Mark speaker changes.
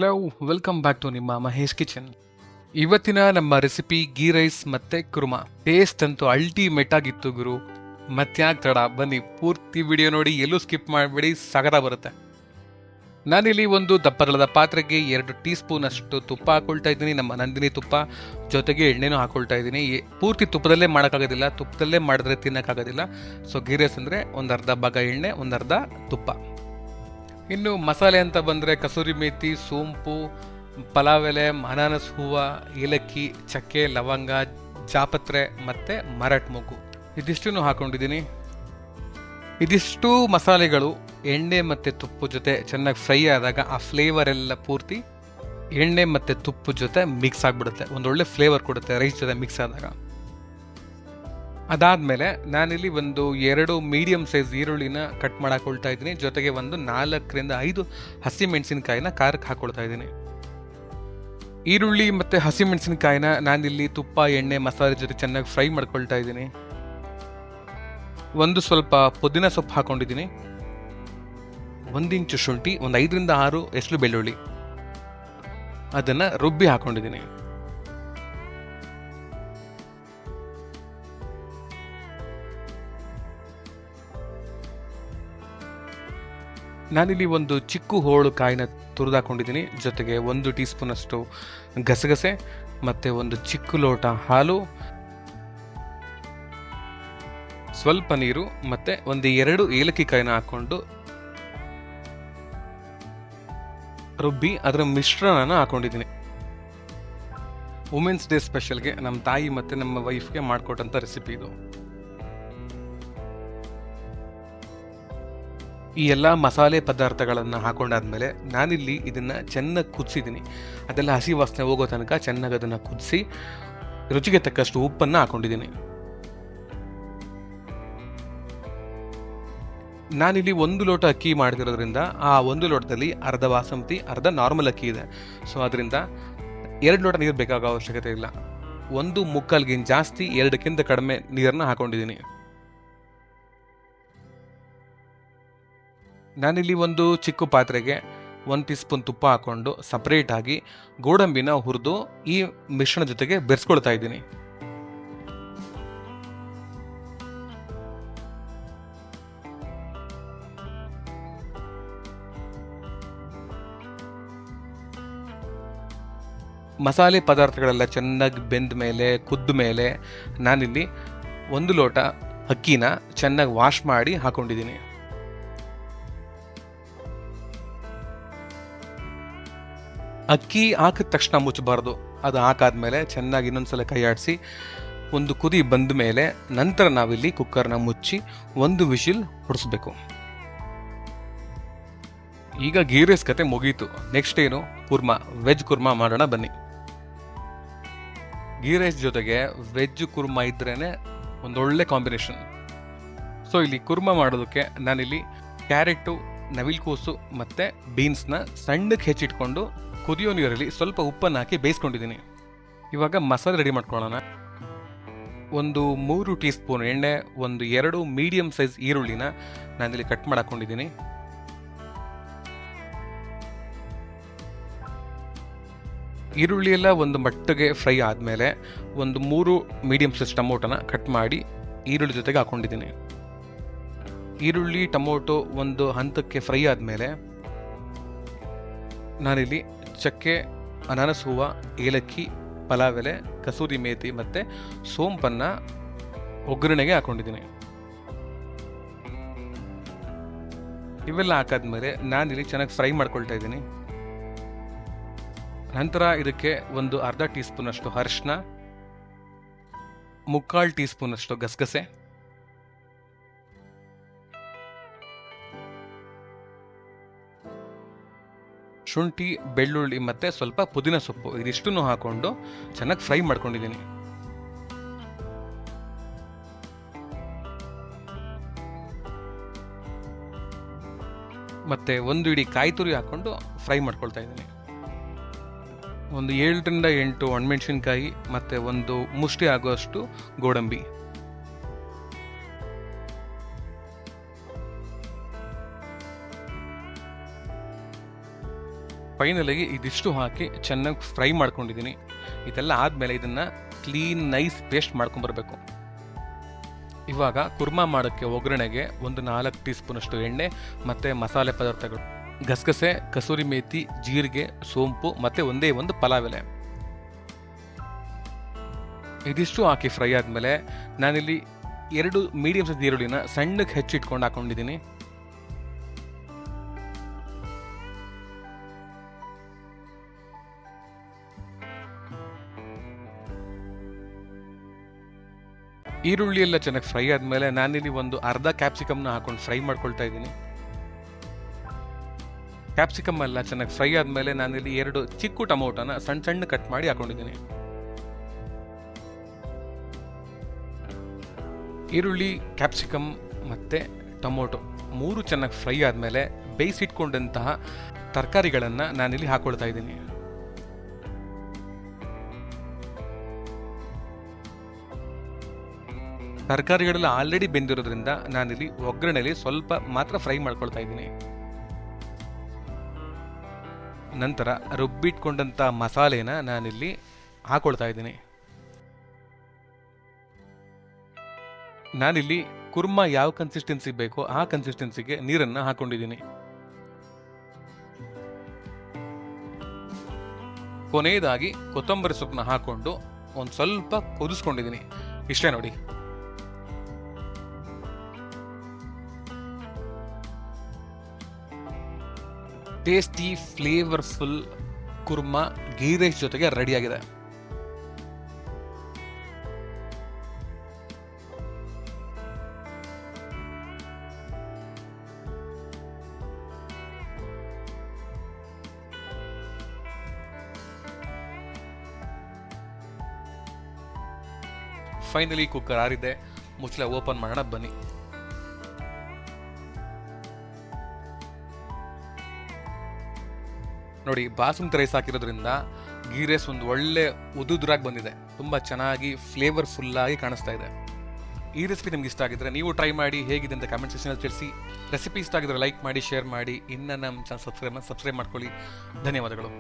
Speaker 1: Hello, welcome back to ನಿಮ್ಮ Mahesh kitchen. ಇವತ್ತಿನ ನಮ್ಮ ರೆಸಿಪಿ ಗೀ ರೈಸ್ ಮತ್ತೆ ಕುರ್ಮಾ. ಟೇಸ್ಟ್ ಅಂತೂ ಅಲ್ಟಿಮೇಟ್ ಆಗಿತ್ತು ಗುರು. ಮತ್ತ್ಯಾಕ್ ತಡ, ಬನ್ನಿ ಪೂರ್ತಿ ವಿಡಿಯೋ ನೋಡಿ, ಎಲ್ಲೂ ಸ್ಕಿಪ್ ಮಾಡಬೇಡಿ, ಸಗದ ಬರುತ್ತೆ. ನಾನಿಲ್ಲಿ ಒಂದು ದಪ್ಪರದ ಪಾತ್ರೆಗೆ 2 ಟೀ ಸ್ಪೂನ್ ಅಷ್ಟು ತುಪ್ಪ ಹಾಕೊಳ್ತಾ ಇದ್ದೀನಿ, ನಮ್ಮ ನಂದಿನಿ ತುಪ್ಪ. ಜೊತೆಗೆ ಎಣ್ಣೆನೂ ಹಾಕೊಳ್ತಾ ಇದ್ದೀನಿ. ಪೂರ್ತಿ ತುಪ್ಪದಲ್ಲೇ ಮಾಡೋಕ್ಕಾಗೋದಿಲ್ಲ, ತುಪ್ಪದಲ್ಲೇ ಮಾಡಿದ್ರೆ ತಿನ್ನೋಕ್ಕಾಗೋದಿಲ್ಲ. ಸೊ ಗೀ ರೈಸ್ ಅಂದರೆ ಒಂದು ಅರ್ಧ ಭಾಗ ಎಣ್ಣೆ, ಒಂದು ಅರ್ಧ ತುಪ್ಪ. ಇನ್ನು ಮಸಾಲೆ ಅಂತ ಬಂದರೆ ಕಸೂರಿ ಮೇಥಿ, ಸೋಂಪು, ಪಲಾವ್ ಎಲೆ, ಅನಾನಸ್ ಹೂವು, ಏಲಕ್ಕಿ, ಚಕ್ಕೆ, ಲವಂಗ, ಜಾಪತ್ರೆ ಮತ್ತು ಮರಾಠ ಮೊಗ್ಗು ಇದಿಷ್ಟನ್ನು ಹಾಕೊಂಡಿದ್ದೀನಿ. ಇದಿಷ್ಟು ಮಸಾಲೆಗಳು ಎಣ್ಣೆ ಮತ್ತು ತುಪ್ಪ ಜೊತೆ ಚೆನ್ನಾಗಿ ಫ್ರೈ ಆದಾಗ ಆ ಫ್ಲೇವರ್ ಎಲ್ಲ ಪೂರ್ತಿ ಎಣ್ಣೆ ಮತ್ತು ತುಪ್ಪ ಜೊತೆ ಮಿಕ್ಸ್ ಆಗಿಬಿಡುತ್ತೆ. ಒಂದೊಳ್ಳೆ ಫ್ಲೇವರ್ ಕೊಡುತ್ತೆ ರೈಸ್ ಜೊತೆ ಮಿಕ್ಸ್ ಆದಾಗ. ಅದಾದಮೇಲೆ ನಾನಿಲ್ಲಿ ಒಂದು 2 ಮೀಡಿಯಮ್ ಸೈಜ್ ಈರುಳ್ಳಿನ ಕಟ್ ಮಾಡಾಕೊಳ್ತಾ ಇದ್ದೀನಿ. ಜೊತೆಗೆ ಒಂದು 4 ರಿಂದ 5 ಹಸಿಮೆಣಸಿನಕಾಯಿನ ಖಾರಕ್ಕೆ ಹಾಕೊಳ್ತಾ ಇದ್ದೀನಿ. ಈರುಳ್ಳಿ ಮತ್ತು ಹಸಿಮೆಣಸಿನಕಾಯಿನ ನಾನಿಲ್ಲಿ ತುಪ್ಪ, ಎಣ್ಣೆ, ಮಸಾಲೆ ಜೊತೆ ಚೆನ್ನಾಗಿ ಫ್ರೈ ಮಾಡ್ಕೊಳ್ತಾ ಇದ್ದೀನಿ. ಒಂದು ಸ್ವಲ್ಪ ಪುದೀನ ಸೊಪ್ಪು ಹಾಕೊಂಡಿದ್ದೀನಿ, 1 ಇಂಚು ಶುಂಠಿ, ಒಂದು 5 ರಿಂದ 6 ಎಸ್ಳು ಬೆಳ್ಳುಳ್ಳಿ, ಅದನ್ನು ರುಬ್ಬಿ ಹಾಕೊಂಡಿದ್ದೀನಿ. ನಾನಿಲ್ಲಿ ಒಂದು ಚಿಕ್ಕು ಹೋಳು ಕಾಯಿನ ತುರಿದಾಕೊಂಡಿದ್ದೀನಿ. ಜೊತೆಗೆ 1 ಟೀ ಸ್ಪೂನ್ ಅಷ್ಟು ಗಸಗಸೆ ಮತ್ತು ಒಂದು ಚಿಕ್ಕ ಲೋಟ ಹಾಲು, ಸ್ವಲ್ಪ ನೀರು ಮತ್ತು ಒಂದು 2 ಏಲಕ್ಕಿ ಕಾಯಿನ ಹಾಕ್ಕೊಂಡು ರುಬ್ಬಿ ಅದರ ಮಿಶ್ರಣನ ಹಾಕೊಂಡಿದ್ದೀನಿ. ವುಮೆನ್ಸ್ ಡೇ ಸ್ಪೆಷಲ್ಗೆ ನಮ್ಮ ತಾಯಿ ಮತ್ತು ನಮ್ಮ ವೈಫ್ಗೆ ಮಾಡಿಕೊಟ್ಟಂಥ ರೆಸಿಪಿ ಇದು. ಈ ಎಲ್ಲ ಮಸಾಲೆ ಪದಾರ್ಥಗಳನ್ನು ಹಾಕೊಂಡಾದ್ಮೇಲೆ ನಾನಿಲ್ಲಿ ಇದನ್ನು ಚೆನ್ನಾಗಿ ಕುದಿಸಿದ್ದೀನಿ. ಅದೆಲ್ಲ ಹಸಿ ವಾಸನೆ ಹೋಗೋ ತನಕ ಚೆನ್ನಾಗಿ ಅದನ್ನು ಕುದಿಸಿ ರುಚಿಗೆ ತಕ್ಕಷ್ಟು ಉಪ್ಪನ್ನು ಹಾಕೊಂಡಿದ್ದೀನಿ. ನಾನಿಲ್ಲಿ 1 ಲೋಟ ಅಕ್ಕಿ ಮಾಡ್ತಿರೋದ್ರಿಂದ ಆ 1 ಲೋಟದಲ್ಲಿ ಅರ್ಧ ಬಾಸಮತಿ, ಅರ್ಧ ನಾರ್ಮಲ್ ಅಕ್ಕಿ ಇದೆ. ಸೊ ಅದರಿಂದ 2 ಲೋಟ ನೀರು ಬೇಕಾಗೋ ಅವಶ್ಯಕತೆ ಇಲ್ಲ. 1/4 ಜಾಸ್ತಿ, 2ಕ್ಕಿಂತ ಕಡಿಮೆ ನೀರನ್ನು ಹಾಕೊಂಡಿದ್ದೀನಿ. ನಾನಿಲ್ಲಿ ಒಂದು ಚಿಕ್ಕ ಪಾತ್ರೆಗೆ 1 ಟೀ ಸ್ಪೂನ್ ತುಪ್ಪ ಹಾಕ್ಕೊಂಡು ಸಪ್ರೇಟಾಗಿ ಗೋಡಂಬಿನ ಹುರಿದು ಈ ಮಿಶ್ರಣ ಜೊತೆಗೆ ಬೆರೆಸ್ಕೊಳ್ತಾ ಇದ್ದೀನಿ. ಮಸಾಲೆ ಪದಾರ್ಥಗಳೆಲ್ಲ ಚೆನ್ನಾಗಿ ಬೆಂದ ಮೇಲೆ, ಕುದ್ದ ಮೇಲೆ ನಾನಿಲ್ಲಿ 1 ಲೋಟ ಅಕ್ಕಿನ ಚೆನ್ನಾಗಿ ವಾಶ್ ಮಾಡಿ ಹಾಕೊಂಡಿದ್ದೀನಿ. ಅಕ್ಕಿ ಹಾಕಿದ ತಕ್ಷಣ ಮುಚ್ಚಬಾರ್ದು. ಅದು ಹಾಕಾದ್ಮೇಲೆ ಚೆನ್ನಾಗಿ ಇನ್ನೊಂದ್ಸಲ ಕೈ ಆಡಿಸಿ ಒಂದು ಕುದಿ ಬಂದ ಮೇಲೆ ನಂತರ ನಾವಿಲ್ಲಿ ಕುಕ್ಕರ್ನ ಮುಚ್ಚಿ 1 ವಿಶಿಲ್ ಹೊಡಿಸ್ಬೇಕು. ಈಗ ಗೀ ರೈಸ್ ಕತೆ ಮುಗೀತು. ನೆಕ್ಸ್ಟ್ ಏನು, ಕುರ್ಮಾ, ವೆಜ್ ಕುರ್ಮಾ ಮಾಡೋಣ ಬನ್ನಿ. ಗೀ ರೈಸ್ ಜೊತೆಗೆ ವೆಜ್ ಕುರ್ಮಾ ಇದ್ರೇನೆ ಒಂದೊಳ್ಳೆ ಕಾಂಬಿನೇಷನ್. ಸೊ ಇಲ್ಲಿ ಕುರ್ಮಾ ಮಾಡೋದಕ್ಕೆ ನಾನಿಲ್ಲಿ ಕ್ಯಾರೆಟು, ನವಿಲ್ಕೋಸು ಮತ್ತು ಬೀನ್ಸ್ನ ಸಣ್ಣಕ್ಕೆ ಹೆಚ್ಚಿಟ್ಕೊಂಡು ಕುದಿಯೋ ನೀರಲ್ಲಿ ಸ್ವಲ್ಪ ಉಪ್ಪನ್ನು ಹಾಕಿ ಬೇಯಿಸ್ಕೊಂಡಿದ್ದೀನಿ. ಇವಾಗ ಮಸಾಲೆ ರೆಡಿ ಮಾಡ್ಕೊಳ್ಳೋಣ. ಒಂದು 3 ಟೀ ಸ್ಪೂನ್ ಎಣ್ಣೆ, ಒಂದು 2 ಮೀಡಿಯಮ್ ಸೈಜ್ ಈರುಳ್ಳಿನ ನಾನಿಲ್ಲಿ ಕಟ್ ಮಾಡಾಕೊಂಡಿದ್ದೀನಿ. ಈರುಳ್ಳಿ ಎಲ್ಲ ಒಂದು ಮಟ್ಟಿಗೆ ಫ್ರೈ ಆದಮೇಲೆ ಒಂದು 3 ಮೀಡಿಯಮ್ ಸೈಜ್ ಟೊಮೊಟೊನ ಕಟ್ ಮಾಡಿ ಈರುಳ್ಳಿ ಜೊತೆಗೆ ಹಾಕೊಂಡಿದ್ದೀನಿ. ಈರುಳ್ಳಿ ಟೊಮೊಟೊ ಒಂದು ಹಂತಕ್ಕೆ ಫ್ರೈ ಆದಮೇಲೆ ನಾನಿಲ್ಲಿ ಚಕ್ಕೆ, ಅನಾನಸ್ ಹೂವು, ಏಲಕ್ಕಿ, ಪಲಾವ್ ಎಲೆ, ಕಸೂರಿ ಮೇಥಿ ಮತ್ತು ಸೋಂಪನ್ನು ಒಗ್ಗರಣೆಗೆ ಹಾಕೊಂಡಿದ್ದೀನಿ. ಇವೆಲ್ಲ ಹಾಕಾದ್ಮೇಲೆ ನಾನಿಲ್ಲಿ ಚೆನ್ನಾಗಿ ಫ್ರೈ ಮಾಡ್ಕೊಳ್ತಾ ಇದ್ದೀನಿ. ನಂತರ ಇದಕ್ಕೆ ಒಂದು ಅರ್ಧ ಟೀ ಸ್ಪೂನ್ ಅಷ್ಟು ಅರಿಶಿನ, 3/4 ಟೀ ಸ್ಪೂನ್ ಅಷ್ಟು ಗಸಗಸೆ, ಶುಂಠಿ, ಬೆಳ್ಳುಳ್ಳಿ ಮತ್ತು ಸ್ವಲ್ಪ ಪುದೀನ ಸೊಪ್ಪು ಇದಿಷ್ಟನ್ನು ಹಾಕೊಂಡು ಚೆನ್ನಾಗಿ ಫ್ರೈ ಮಾಡ್ಕೊಂಡಿದ್ದೀನಿ. ಮತ್ತು 1 ಇಡೀ ಕಾಯಿ ತುರಿ ಹಾಕ್ಕೊಂಡು ಫ್ರೈ ಮಾಡ್ಕೊಳ್ತಾ ಇದ್ದೀನಿ. ಒಂದು 7 ರಿಂದ 8 ಒಣಮೆಣಸಿನ್ಕಾಯಿ ಮತ್ತು ಒಂದು ಮುಷ್ಟಿ ಆಗುವಷ್ಟು ಗೋಡಂಬಿ. ಫೈನಲಿಗೆ ಇದಿಷ್ಟು ಹಾಕಿ ಚೆನ್ನಾಗಿ ಫ್ರೈ ಮಾಡ್ಕೊಂಡಿದ್ದೀನಿ. ಇದೆಲ್ಲ ಆದಮೇಲೆ ಇದನ್ನು ಕ್ಲೀನ್ ನೈಸ್ ಪೇಸ್ಟ್ ಮಾಡ್ಕೊಂಬರ್ಬೇಕು. ಇವಾಗ ಕುರ್ಮಾ ಮಾಡೋಕ್ಕೆ ಒಗ್ಗರಣೆಗೆ ಒಂದು 4 ಟೀ ಸ್ಪೂನಷ್ಟು ಎಣ್ಣೆ ಮತ್ತು ಮಸಾಲೆ ಪದಾರ್ಥಗಳು, ಗಸಗಸೆ, ಕಸೂರಿ ಮೇಥಿ, ಜೀರಿಗೆ, ಸೋಂಪು ಮತ್ತು ಒಂದೇ ಒಂದು ಪಲಾವ್ ಎಲೆ. ಇದಿಷ್ಟು ಹಾಕಿ ಫ್ರೈ ಆದಮೇಲೆ ನಾನಿಲ್ಲಿ 2 ಮೀಡಿಯಮ್ ಸೈಜ್ ಈರುಳ್ಳಿನ ಸಣ್ಣಕ್ಕೆ ಹೆಚ್ಚಿಟ್ಕೊಂಡು ಹಾಕೊಂಡಿದ್ದೀನಿ. ಈರುಳ್ಳಿ ಎಲ್ಲ ಚೆನ್ನಾಗಿ ಫ್ರೈ ಆದಮೇಲೆ ನಾನಿಲ್ಲಿ ಒಂದು ಅರ್ಧ ಕ್ಯಾಪ್ಸಿಕಮ್ನ ಹಾಕೊಂಡು ಫ್ರೈ ಮಾಡ್ಕೊಳ್ತಾ ಇದ್ದೀನಿ. ಕ್ಯಾಪ್ಸಿಕಮ್ ಎಲ್ಲ ಚೆನ್ನಾಗಿ ಫ್ರೈ ಆದಮೇಲೆ ನಾನಿಲ್ಲಿ 2 ಚಿಕ್ಕ ಟೊಮೊಟೊನ ಸಣ್ಣ ಸಣ್ಣ ಕಟ್ ಮಾಡಿ ಹಾಕೊಂಡಿದ್ದೀನಿ. ಈರುಳ್ಳಿ, ಕ್ಯಾಪ್ಸಿಕಮ್ ಮತ್ತು ಟೊಮೊಟೊ 3 ಚೆನ್ನಾಗಿ ಫ್ರೈ ಆದಮೇಲೆ ಬೇಯಿಸಿಟ್ಕೊಂಡಂತಹ ತರಕಾರಿಗಳನ್ನು ನಾನಿಲ್ಲಿ ಹಾಕೊಳ್ತಾ ಇದ್ದೀನಿ. ತರಕಾರಿಗಳೆಲ್ಲ ಆಲ್ರೆಡಿ ಬೆಂದಿರೋದ್ರಿಂದ ನಾನಿಲ್ಲಿ ಒಗ್ಗರಣೆಯಲ್ಲಿ ಸ್ವಲ್ಪ ಮಾತ್ರ ಫ್ರೈ ಮಾಡ್ಕೊಳ್ತಾ ಇದ್ದೀನಿ. ನಂತರ ರುಬ್ಬಿಟ್ಕೊಂಡಂಥ ಮಸಾಲೆನ ನಾನಿಲ್ಲಿ ಹಾಕೊಳ್ತಾ ಇದ್ದೀನಿ. ನಾನಿಲ್ಲಿ ಕುರ್ಮಾ ಯಾವ ಕನ್ಸಿಸ್ಟೆನ್ಸಿ ಬೇಕೋ ಆ ಕನ್ಸಿಸ್ಟೆನ್ಸಿಗೆ ನೀರನ್ನು ಹಾಕೊಂಡಿದ್ದೀನಿ. ಕೊನೆಯದಾಗಿ ಕೊತ್ತಂಬರಿ ಸೊಪ್ಪನ್ನ ಹಾಕೊಂಡು ಒಂದು ಸ್ವಲ್ಪ ಕುದಿಸ್ಕೊಂಡಿದ್ದೀನಿ. ಇಷ್ಟೇ ನೋಡಿ. Tasty flavourful kurma ghee rice ಜೊತೆಗೆ ರೆಡಿಯಾಗಿದೆ. ಫೈನಲಿ ಕುಕ್ಕರ್ ಆರಿದೆ, ಮುಚ್ಚಳ ಓಪನ್ ಮಾಡೋಣ ಬನ್ನಿ. ನೋಡಿ, ಬಾಸುಮತಿ ರೈಸ್ ಹಾಕಿರೋದ್ರಿಂದ ಗೀ ರೈಸ್ ಒಂದು ಒಳ್ಳೆ ಉದುದ್ರಾಗಿ ಬಂದಿದೆ. ತುಂಬ ಚೆನ್ನಾಗಿ ಫ್ಲೇವರ್ಫುಲ್ಲಾಗಿ ಕಾಣಿಸ್ತಾ ಇದೆ. ಈ ರೆಸಿಪಿ ನಿಮ್ಗೆ ಇಷ್ಟ ಆಗಿದ್ರೆ ನೀವು ಟ್ರೈ ಮಾಡಿ, ಹೇಗಿದೆ ಅಂತ ಕಮೆಂಟ್ ಸೆಕ್ಷನಲ್ಲಿ ತಿಳಿಸಿ. ರೆಸಿಪಿ ಇಷ್ಟ ಆಗಿದ್ರೆ ಲೈಕ್ ಮಾಡಿ, ಶೇರ್ ಮಾಡಿ. ಇನ್ನು ನಮ್ಮ ಚಾನಲ್ ಸಬ್ಸ್ಕ್ರೈಬ್ ಮಾಡ್ಕೊಳ್ಳಿ. ಧನ್ಯವಾದಗಳು.